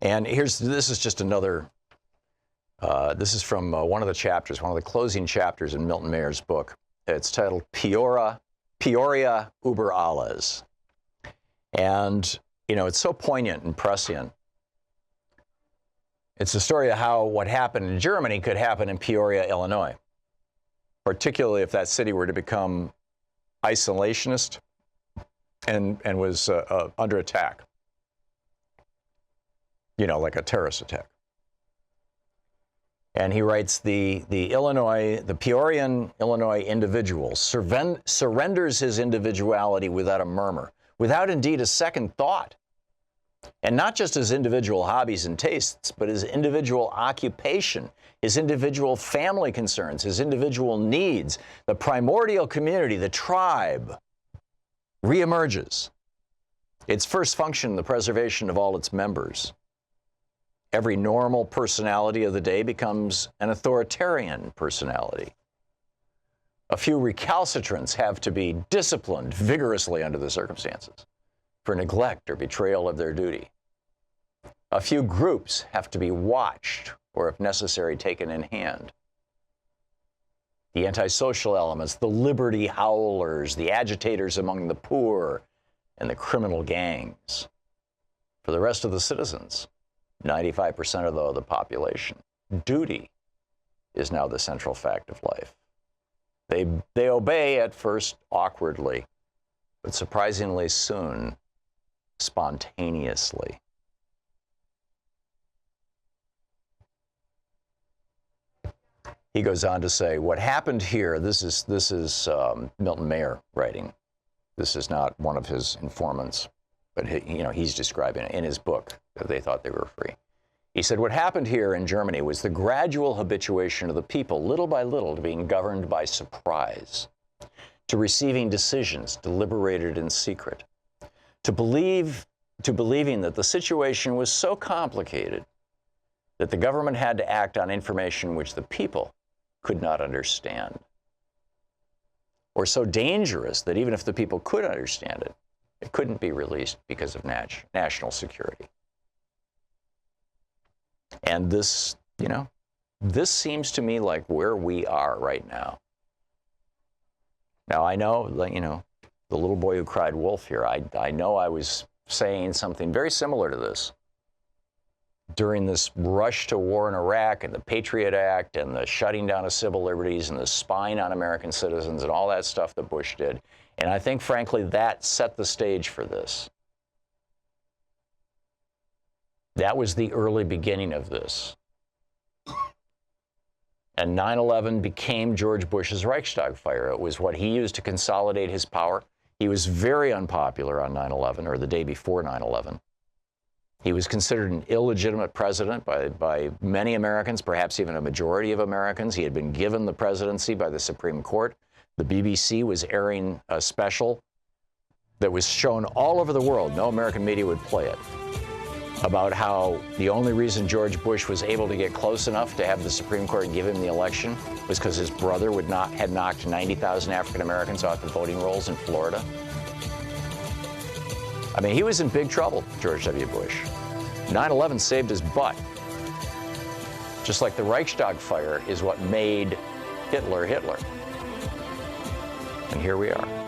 And this is just another, this is from one of the chapters, one of the closing chapters in Milton Mayer's book. It's titled Peoria über alles. And, it's so poignant and prescient. It's a story of how what happened in Germany could happen in Peoria, Illinois, particularly if that city were to become isolationist and was under attack, like a terrorist attack. And he writes, the Peorian, Illinois individual surrenders his individuality without a murmur, without indeed a second thought. And not just his individual hobbies and tastes, but his individual occupation, his individual family concerns, his individual needs. The primordial community, the tribe, reemerges. Its first function, the preservation of all its members. Every normal personality of the day becomes an authoritarian personality. A few recalcitrants have to be disciplined vigorously under the circumstances for neglect or betrayal of their duty. A few groups have to be watched or, if necessary, taken in hand. The antisocial elements, the liberty howlers, the agitators among the poor, and the criminal gangs. For the rest of the citizens, 95% of the population, duty is now the central fact of life. They obey at first awkwardly, but surprisingly soon, spontaneously. He goes on to say, what happened here, this is Milton Mayer writing. This is not one of his informants, but he's describing it in his book that they thought they were free. He said, what happened here in Germany was the gradual habituation of the people, little by little, to being governed by surprise, to receiving decisions deliberated in secret, to believing that the situation was so complicated that the government had to act on information which the people could not understand, or so dangerous that even if the people could understand it, it couldn't be released because of national security. And this, this seems to me like where we are right now. Now, I know, the little boy who cried wolf here, I know I was saying something very similar to this during this rush to war in Iraq and the Patriot Act and the shutting down of civil liberties and the spying on American citizens and all that stuff that Bush did. And I think, frankly, that set the stage for this. That was the early beginning of this. And 9/11 became George Bush's Reichstag fire. It was what he used to consolidate his power. He was very unpopular on 9/11, or the day before 9/11. He was considered an illegitimate president by many Americans, perhaps even a majority of Americans. He had been given the presidency by the Supreme Court. The BBC was airing a special that was shown all over the world. No American media would play it, about how the only reason George Bush was able to get close enough to have the Supreme Court give him the election was because his brother had knocked 90,000 African Americans off the voting rolls in Florida. I mean, he was in big trouble, George W. Bush. 9/11 saved his butt. Just like the Reichstag fire is what made Hitler Hitler. And here we are.